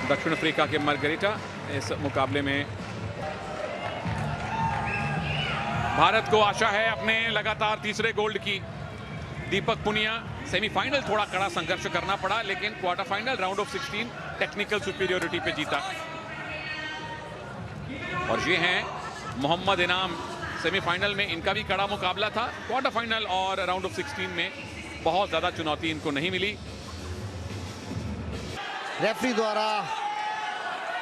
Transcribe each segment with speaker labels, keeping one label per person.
Speaker 1: दक्षिण अफ्रीका के मार्गरेटा इस मुकाबले में भारत को आशा है अपने लगातार तीसरे गोल्ड की। दीपक पुनिया सेमीफाइनल थोड़ा कड़ा संघर्ष करना पड़ा, लेकिन quarter final round of 16 technical superiority पे जीता। और ये हैं मोहम्मद इनाम। सेमीफाइनल में इनका भी कड़ा मुकाबला था। क्वार्टर फाइनल और राउंड ऑफ 16 में बहुत ज्यादा चुनौती इनको नहीं मिली।
Speaker 2: रेफरी द्वारा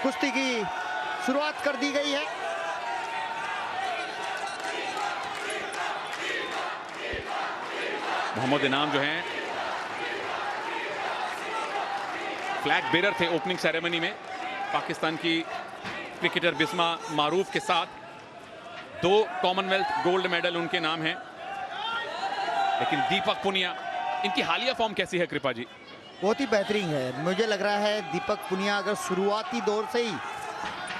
Speaker 2: कुश्ती की शुरुआत कर दी गई है।
Speaker 1: मोहम्मद इनाम जो हैं फ्लैग बेरर थे ओपनिंग सेरेमनी में। पाकिस्तान की क्रिकेटर बिस्मा मारूफ के साथ 2 कॉमनवेल्थ गोल्ड मेडल उनके नाम हैं। लेकिन दीपक पुनिया, इनकी हालिया फॉर्म कैसी है कृपा जी?
Speaker 2: बहुत ही बेहतरीन है। मुझे लग रहा है दीपक पुनिया अगर शुरुआती दौर से ही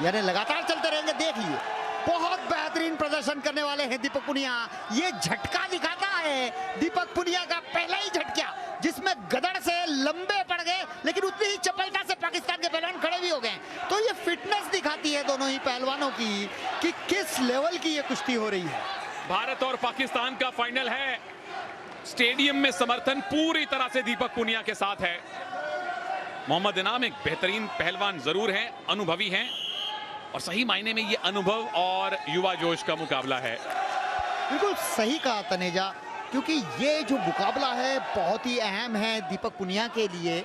Speaker 2: यानी लगातार चलते रहेंगे, देख लिए बहुत बेहतरीन प्रदर्शन करने वाले हैं दीपक पुनिया। ये झटका दिखाता है दीपक पुनिया का पहला ही झटका, जिसमें गदड़ से लंबे पड़ गए, लेकिन उतनी ही चपलता से पाकिस्तान के पहलवान खड़े भी हो गए। तो ये फिटनेस दिखाती है दोनों ही पहलवानों की कि किस लेवल की ये कुश्ती हो रही है।
Speaker 1: भारत और पाकिस्तान का फाइनल है। स्टेडियम में समर्थन पूरी तरह से दीपक पुनिया के साथ है। मोहम्मद इनाम एक बेहतरीन पहलवान जरूर हैं, अनुभवी हैं, और सही मायने में ये अनुभव और युवा जोश का मुकाबला है।
Speaker 2: बिल्कुल सही कहा तनेजा, क्योंकि ये जो मुकाबला है बहुत ही अहम है दीपक पुनिया के लिए।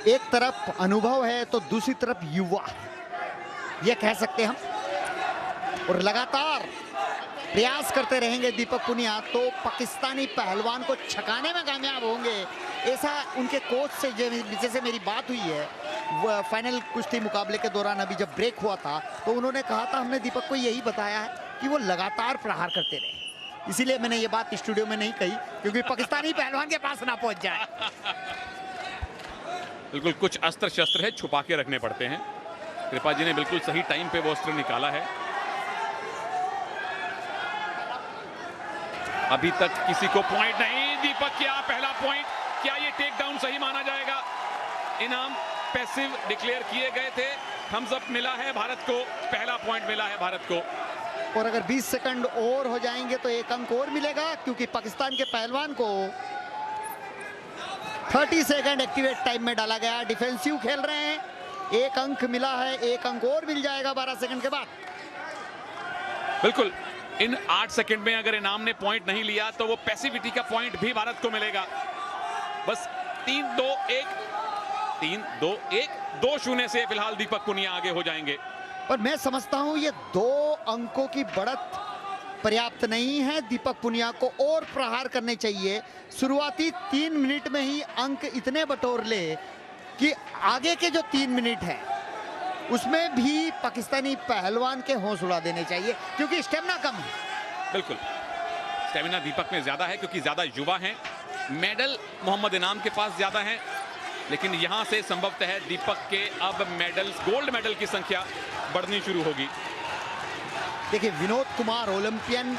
Speaker 2: एक तरफ अनुभव है तो दूसरी तरफ युवा, ये कह सकते हम, और लगातार प्रयास करते रहेंगे दीपक पुनिया तो पाकिस्तानी पहलवान को छकाने में कामयाब होंगे। ऐसा उनके कोच से जैसे मेरी बात हुई है फाइनल कुश्ती मुकाबले के दौरान, अभी जब ब्रेक हुआ था तो उन्होंने कहा था हमने दीपक को यही बताया है कि वो लगातार प्रहार करते रहे। इसीलिए मैंने ये बात स्टूडियो में नहीं कही क्योंकि पाकिस्तानी पहलवान के पास ना पहुंच जाए।
Speaker 1: बिल्कुल कुछ अस्त्र शस्त्र है छुपा के रखने पड़ते हैं। कृपा जी ने बिल्कुल सही टाइम पे वो अस्त्र निकाला है। अभी तक किसी को पॉइंट नहीं। दीपक क्या पहला पॉइंट, क्या ये टेक डाउन सही माना जाएगा? इनाम पैसिव डिक्लेयर किए गए थे। थम्स अप मिला है भारत को, पहला पॉइंट मिला है भारत को।
Speaker 2: और अगर 20 सेकंड और हो जाएंगे तो 1 अंक और मिलेगा, क्योंकि पाकिस्तान के पहलवान को 30 सेकंड एक्टिवेट टाइम में डाला गया। डिफेंसिव खेल रहे हैं, 1 अंक मिला है, 1 अंक और मिल जाएगा 12 सेकंड के बाद।
Speaker 1: बिल्कुल, इन 8 सेकंड में अगर इनाम ने पॉइंट नहीं लिया तो वो पैसिविटी का पॉइंट भी भारत को मिलेगा। बस 3-2-1 2-0 से फिलहाल दीपक पुनिया आगे हो जाएंगे।
Speaker 2: पर मैं समझता हूं ये 2 अंकों की बढ़त पर्याप्त नहीं है। दीपक पुनिया को और प्रहार करने चाहिए। शुरुआती 3 मिनट में ही अंक इतने बटोर ले कि आगे के जो 3 मिनट है उसमें भी पाकिस्तानी पहलवान के होश उड़ा देने चाहिए, क्योंकि स्टेमिना कम है।
Speaker 1: बिल्कुल, स्टेमिना दीपक में ज्यादा है क्योंकि ज्यादा युवा हैं। मेडल मोहम्मद इनाम के पास ज्यादा हैं, लेकिन यहां से संभवतः दीपक के अब मेडल्स, गोल्ड मेडल की संख्या बढ़नी शुरू होगी।
Speaker 2: देखिए विनोद कुमार ओलंपियन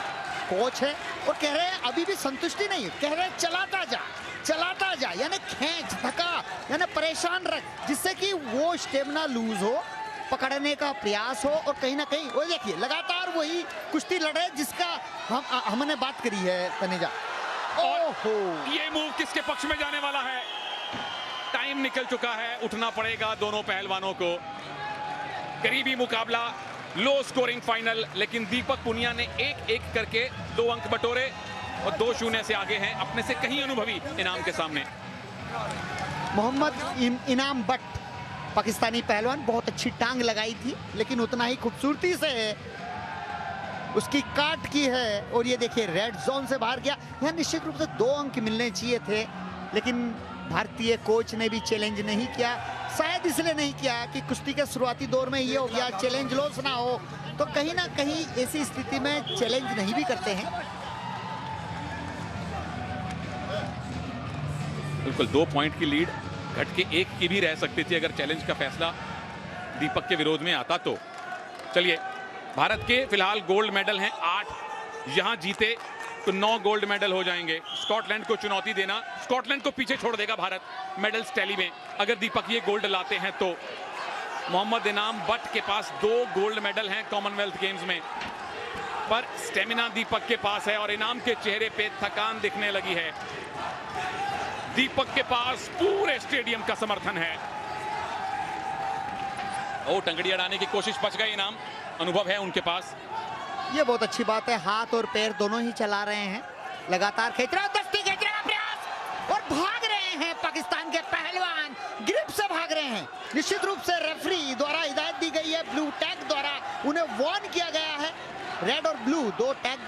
Speaker 2: कोच है और कह रहे हैं अभी भी संतुष्टि नहीं है, कह रहे हैं चलाता जा, यानी खींच धक्का, यानी परेशान रख, जिससे कि वो स्टेमिना लूज हो, पकड़ने का प्रयास हो, और कहीं ना कहीं वो देखिए लगातार वही कुश्ती लड़े जिसका हमने बात करी है तनेजा।
Speaker 1: ओहो, ये मूव किसके पक्ष में जाने वाला है? टाइम निकल चुका है, उठना पड़ेगा दोनों पहलवानों को। करीबी मुकाबला, लो स्कोरिंग फाइनल, लेकिन दीपक पुनिया ने 1-1 करके 2 अंक बटोरे और 2-0 से आगे हैं अपने से कहीं अनुभवी इनाम के सामने।
Speaker 2: मोहम्मद इनाम बट पाकिस्तानी पहलवान, बहुत अच्छी टांग लगाई थी, लेकिन उतना ही खूबसूरती से उसकी काट की है। और ये देखिए रेड जोन से बाहर गया। यहाँ निश्चित रूप से 2 अंक मिलने चाहिए थे, लेकिन भारतीय कोच ने भी चैलेंज नहीं किया। शायद इसलिए नहीं किया कि कुश्ती के शुरुआती दौर में ये हो गया चैलेंज लॉस ना हो, तो कहीं ना कहीं ऐसी स्थिति में चैलेंज नहीं भी करते हैं।
Speaker 1: बिल्कुल 2 पॉइंट की लीड घट के 1 की भी रह सकती थी अगर चैलेंज का फैसला दीपक के विरोध में आता तो। चलिए, भारत के फिलहाल गोल्ड मेडल हैं 8, यहां जीते तो 9 गोल्ड मेडल हो जाएंगे। स्कॉटलैंड को चुनौती देना, स्कॉटलैंड को पीछे छोड़ देगा भारत मेडल्स टैली में अगर दीपक ये गोल्ड लाते हैं तो। मोहम्मद इनाम बट के पास 2 गोल्ड मेडल हैं कॉमनवेल्थ गेम्स में, पर स्टेमिना दीपक के पास है और इनाम के चेहरे पे थकान दिखने लगी है। दीपक के पास पूरे स्टेडियम का समर्थन है। ओ, टंगड़ी अड़ाने की कोशिश, बच गए इनाम। अनुभव है उनके पास।
Speaker 2: ये बहुत अच्छी बात है, हाथ और पैर दोनों ही चला रहे हैं, लगातार खींच रहा है, दस्ती खींच रहा है, प्रयास और भाग रहे हैं पाकिस्तान के पहलवान, ग्रिप से भाग रहे हैं। निश्चित रूप से रेफरी द्वारा हिदायत दी गई है, ब्लू टैग द्वारा उन्हें वार्न किया गया है। रेड और ब्लू 2 टैग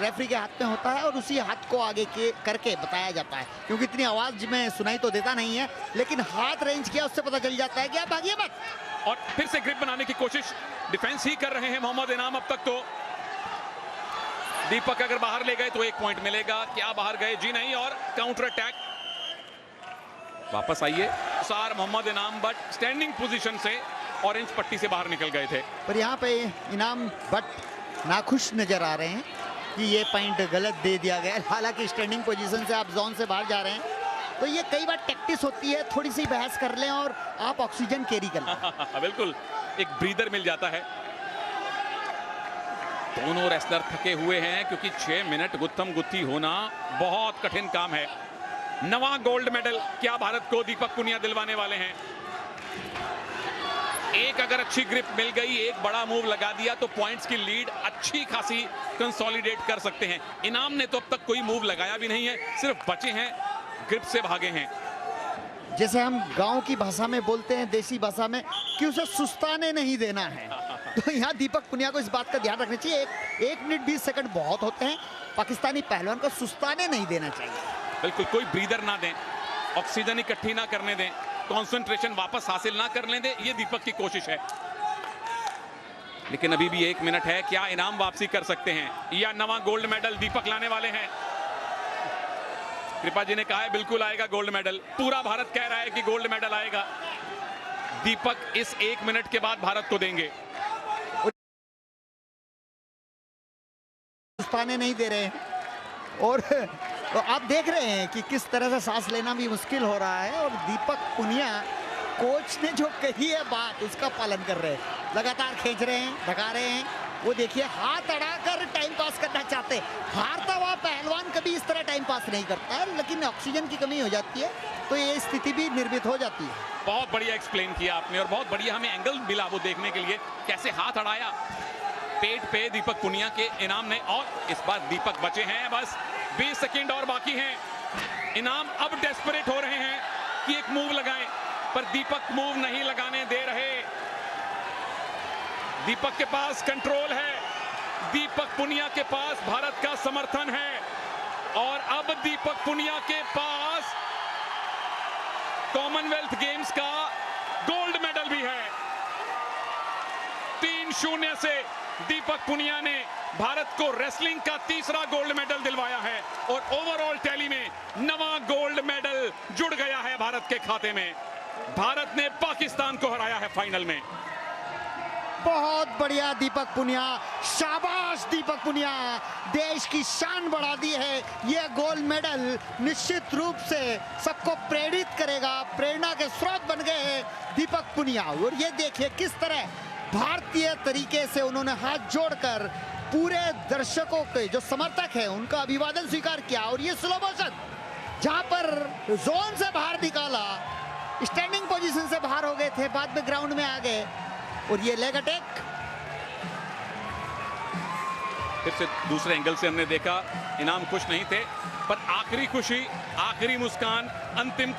Speaker 2: रेफरी के हाथ में होता है और उसी हाथ को आगे के करके बताया जाता है, क्योंकि इतनी आवाज में सुनाई तो देता नहीं है, लेकिन हाथ रेंज किया उससे पता चल जाता है कि आप भागिए मत।
Speaker 1: और फिर से ग्रिप बनाने की कोशिश, डिफेंस ही कर रहे हैं मोहम्मद इनाम अब तक तो। दीपक अगर बाहर ले गए तो 1 पॉइंट मिलेगा, क्या बाहर गए? जी नहीं, और काउंटर अटैक। वापस आइए सार मोहम्मद इनाम बट स्टैंडिंग पोजीशन से ऑरेंज पट्टी से बाहर निकल गए थे।
Speaker 2: पर यहाँ पे इनाम बट नाखुश नजर आ रहे हैं कि ये पॉइंट गलत दे दिया गया। हालांकि स्टैंडिंग पोजीशन से आप जोन से बाहर जा रहे हैं, तो ये कई बार टैक्टिस होती है, थोड़ी सी बहस कर लें और आप ऑक्सीजन कैरी कर लें।
Speaker 1: बिल्कुल, एक ब्रीदर मिल जाता है। दोनों रेसलर थके हुए हैं क्योंकि 6 मिनट गुत्थम गुत्थी होना बहुत कठिन काम है। 9वां गोल्ड मेडल क्या भारत को दीपक पुनिया दिलवाने वाले हैं? एक अगर अच्छी ग्रिप मिल गई, एक बड़ा मूव लगा दिया तो पॉइंट्स की लीड अच्छी खासी कंसोलिडेट कर सकते हैं। इनाम ने तो अब तक कोई मूव लगाया भी नहीं है, सिर्फ बचे हैं, ग्रिप से भागे हैं।
Speaker 2: जैसे हम गांव की भाषा में बोलते हैं, देसी भाषा में, कि उसे सुस्ताने नहीं देना है। तो यहाँ दीपक पुनिया को इस बात का ध्यान रखना चाहिए। 1 मिनट 20 सेकंड बहुत होते हैं, पाकिस्तानी पहलवान को सुस्ताने नहीं देना चाहिए।
Speaker 1: बिल्कुल, कोई ब्रीदर ना दें, ऑक्सीजन इकट्ठी ना करने दें, कंसंट्रेशन वापस हासिल ना करने दें, ये दीपक की कोशिश है। लेकिन अभी भी 1 मिनट है, क्या इनाम वापसी कर सकते हैं या 9वां गोल्ड मेडल दीपक लाने वाले हैं? कृपा जी ने कहा है बिल्कुल आएगा गोल्ड मेडल, पूरा भारत कह रहा है कि गोल्ड मेडल आएगा। दीपक इस 1 मिनट के बाद भारत को देंगे।
Speaker 2: सुस्ताने नहीं दे रहे हैं और तो आप देख रहे हैं कि किस तरह से सांस लेना भी मुश्किल हो रहा है, और दीपक पुनिया कोच ने जो कही है बात, उसका पालन कर रहे हैं, लगातार खींच रहे हैं, धका रहे हैं। वो देखिए, हाथ अड़ाकर टाइम पास करना चाहते हैं। हारता हुआ पहलवान कभी इस तरह टाइम पास नहीं करता है, लेकिन ऑक्सीजन की कमी हो जाती है तो ये स्थिति भी निर्मित हो जाती है।
Speaker 1: बहुत बढ़िया एक्सप्लेन किया आपने और बहुत बढ़िया हमें एंगल मिला वो देखने के लिए, कैसे हाथ अड़ाया पेट पे दीपक पुनिया के इनाम ने। और इस बार दीपक बचे हैं, बस 20 सेकंड और बाकी हैं। इनाम अब डेस्परेट हो रहे हैं कि एक मूव लगाएं, पर दीपक मूव नहीं लगाने दे रहे। दीपक के पास कंट्रोल है, दीपक पुनिया के पास भारत का समर्थन है, और अब दीपक पुनिया के पास कॉमनवेल्थ गेम्स का गोल्ड मेडल भी है। 3-0 से दीपक पुनिया ने भारत को रेसलिंग का 3रा गोल्ड मेडल दिलवाया है और ओवरऑल टैली में 9वां गोल्ड मेडल जुड़ गया है भारत के खाते में। भारत ने पाकिस्तान को हराया है फाइनल में।
Speaker 2: बहुत बढ़िया दीपक पुनिया, शाबाश दीपक पुनिया, देश की शान बढ़ा दी है। यह गोल्ड मेडल निश्चित रूप से सबको प्रेरित करेगा, प्रेरणा के स्रोत बन गए हैं दीपक पुनिया। और ये देखिए किस तरह भारतीय तरीके से उन्होंने हाथ जोड़कर पूरे दर्शकों के जो समर्थक हैं उनका अभिवादन स्वीकार किया। और ये स्लो मोशन जहां पर जोन से बाहर निकाला, स्टैंडिंग पोजीशन से बाहर हो गए थे, बाद में ग्राउंड में आ गए। और ये लेग अटैक
Speaker 1: फिर से दूसरे एंगल से हमने देखा, इनाम खुश नहीं थे, पर आखिरी खुशी, आखिरी मुस्कान, अंतिम